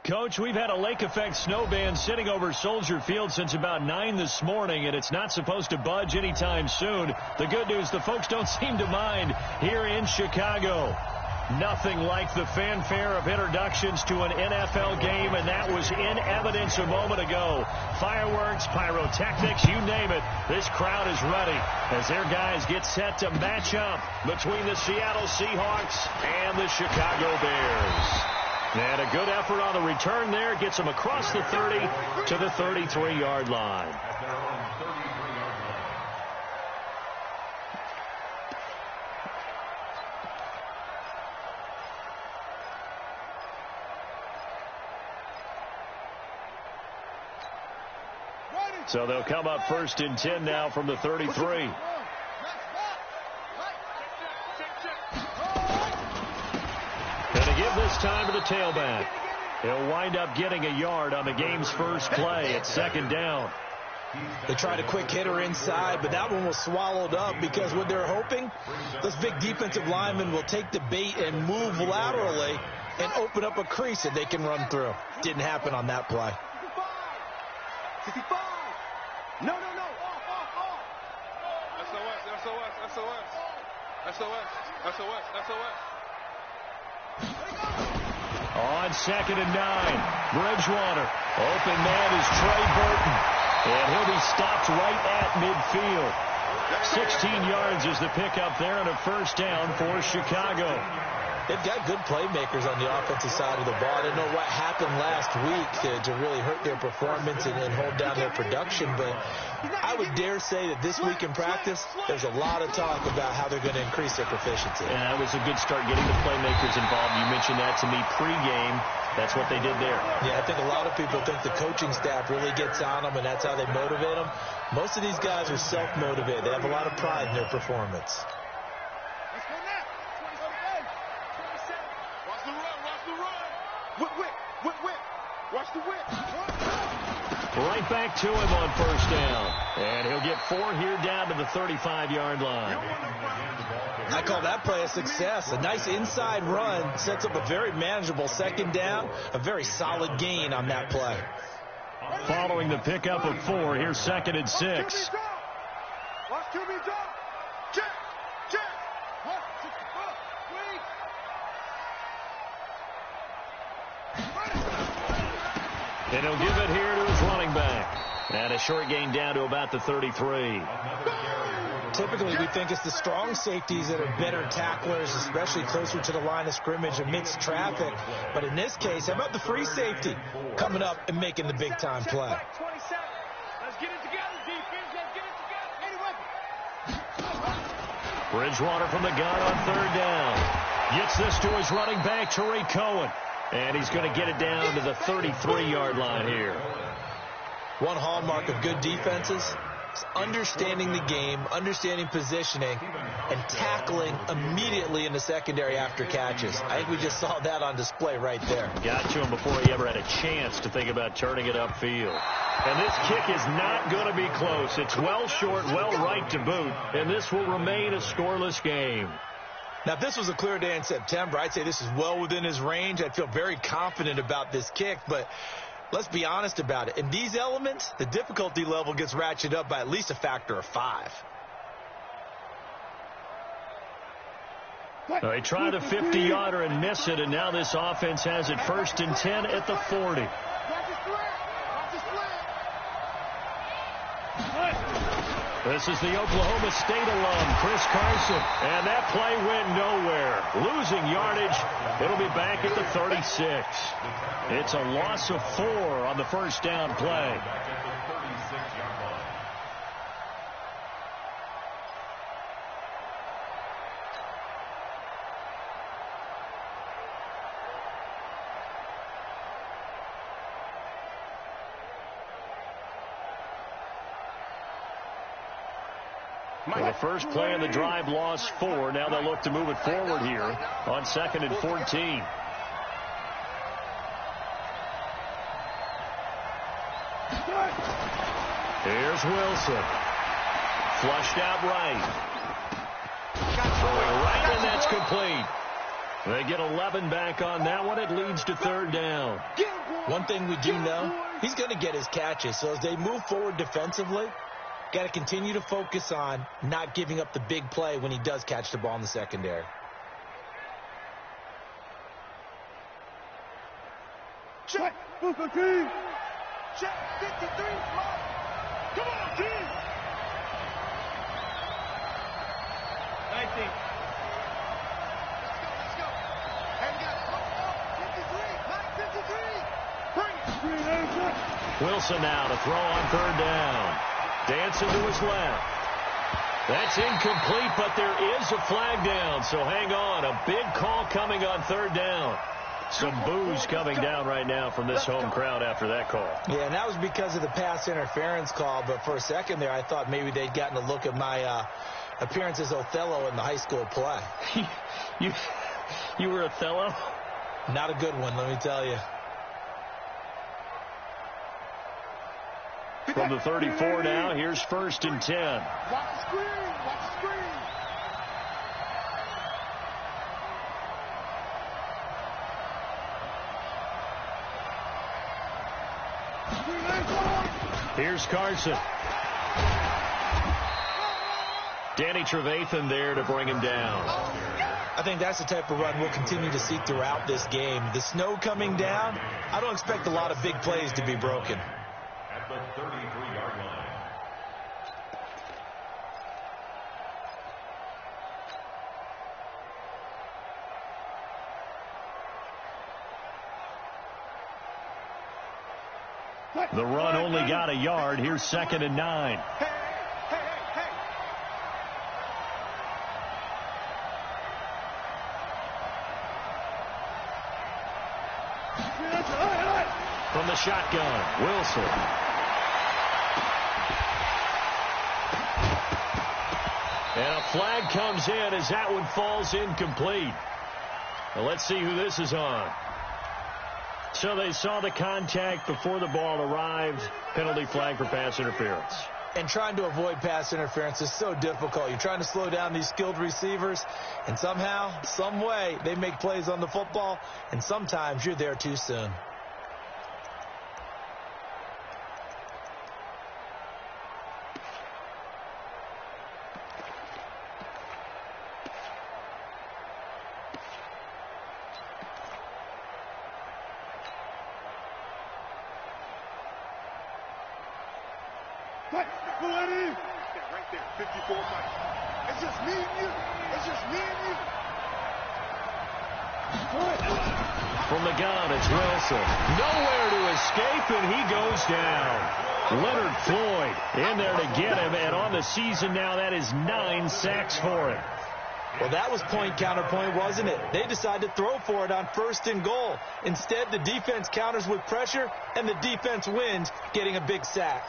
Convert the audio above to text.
Coach. We've had a lake effect snow band sitting over Soldier Field since about 9 this morning, and it's not supposed to budge anytime soon. The good news, the folks don't seem to mind here in Chicago. Nothing like the fanfare of introductions to an NFL game, and that was in evidence a moment ago. Fireworks, pyrotechnics, you name it. This crowd is ready as their guys get set to match up between the Seattle Seahawks and the Chicago Bears. And a good effort on the return there gets them across the 30 to the 33-yard line. So they'll come up 1st and 10 now from the 33. Going to give this time to the tailback. He'll wind up getting a yard on the game's first play at 2nd down. They tried a quick hitter inside, but that one was swallowed up because what they're hoping, those big defensive linemen will take the bait and move laterally and open up a crease that they can run through. Didn't happen on that play. 65. No. SOS. On 2nd and 9, Bridgewater. Open man is Trey Burton. And he'll be stopped right at midfield. 16 yards is the pickup there and a 1st down for Chicago. They've got good playmakers on the offensive side of the ball. I don't know what happened last week to really hurt their performance and hold down their production, but I would dare say that this week in practice, there's a lot of talk about how they're going to increase their proficiency. And that was a good start getting the playmakers involved. You mentioned that to me pregame. That's what they did there. Yeah, I think a lot of people think the coaching staff really gets on them, and that's how they motivate them. Most of these guys are self-motivated. They have a lot of pride in their performance. Watch the whip. Right back to him on 1st down. And he'll get 4 here down to the 35-yard line. I call that play a success. A nice inside run sets up a very manageable 2nd down. A very solid gain on that play. Following the pickup of 4, here's 2nd and 6. Watch QB drop. Check. And he'll give it here to his running back. And a short gain down to about the 33. Typically, we think it's the strong safeties that are better tacklers, especially closer to the line of scrimmage amidst traffic. But in this case, how about the free safety coming up and making the big-time play? Let's get it together, defense. Let's get it together. Bridgewater from the gun on 3rd down. Gets this to his running back, Tariq Cohen. And he's going to get it down to the 33-yard line here. One hallmark of good defenses is understanding the game, understanding positioning, and tackling immediately in the secondary after catches. I think we just saw that on display right there. Got to him before he ever had a chance to think about turning it upfield. And this kick is not going to be close. It's well short, well right to boot, and this will remain a scoreless game. Now, if this was a clear day in September, I'd say this is well within his range. I'd feel very confident about this kick, but let's be honest about it. In these elements, the difficulty level gets ratcheted up by at least a factor of 5. They tried a 50-yarder and miss it, and now this offense has it 1st and 10 at the 40. This is the Oklahoma State alum, Chris Carson. And that play went nowhere. Losing yardage. It'll be back at the 36. It's a loss of 4 on the 1st down play. Well, the first play of the drive lost 4. Now they'll look to move it forward here on 2nd and 14. Here's Wilson. Flushed out right. Throwing right, and that's complete. They get 11 back on that one. It leads to third down. One thing we do know, he's going to get his catches. So as they move forward defensively, got to continue to focus on not giving up the big play when he does catch the ball in the secondary. Check. Check. 53. Come on, team. 19. Let's go. Hey, we got 53. 53. Bring it. Wilson now to throw on third down. Dancing to his left. That's incomplete, but there is a flag down, so hang on. A big call coming on third down. Some boos coming down right now from this home crowd after that call. Yeah, and that was because of the pass interference call, but for a second there, I thought maybe they'd gotten a look at my appearance as Othello in the high school play. You were Othello? Not a good one, let me tell you. From the 34 now, here's 1st and 10. Watch the screen. Watch the screen. Here's Carson. Danny Trevathan there to bring him down. I think that's the type of run we'll continue to see throughout this game. The snow coming down, I don't expect a lot of big plays to be broken. At the 33-yard line. The run only got a yard. Here's 2nd and 9. Hey. From the shotgun, Wilson. And a flag comes in as that one falls incomplete. Now let's see who this is on. So they saw the contact before the ball arrived. Penalty flag for pass interference. And trying to avoid pass interference is so difficult. You're trying to slow down these skilled receivers, and somehow, some way, they make plays on the football, and sometimes you're there too soon. Right there, 54 Mike. It's just me and you. It's just me and you. From the gun, it's Wilson. Nowhere to escape, and he goes down. Leonard Floyd in there to get him, and on the season now, that is 9 sacks for him. Well, that was point counterpoint, wasn't it? They decided to throw for it on 1st and goal. Instead, the defense counters with pressure, and the defense wins, getting a big sack.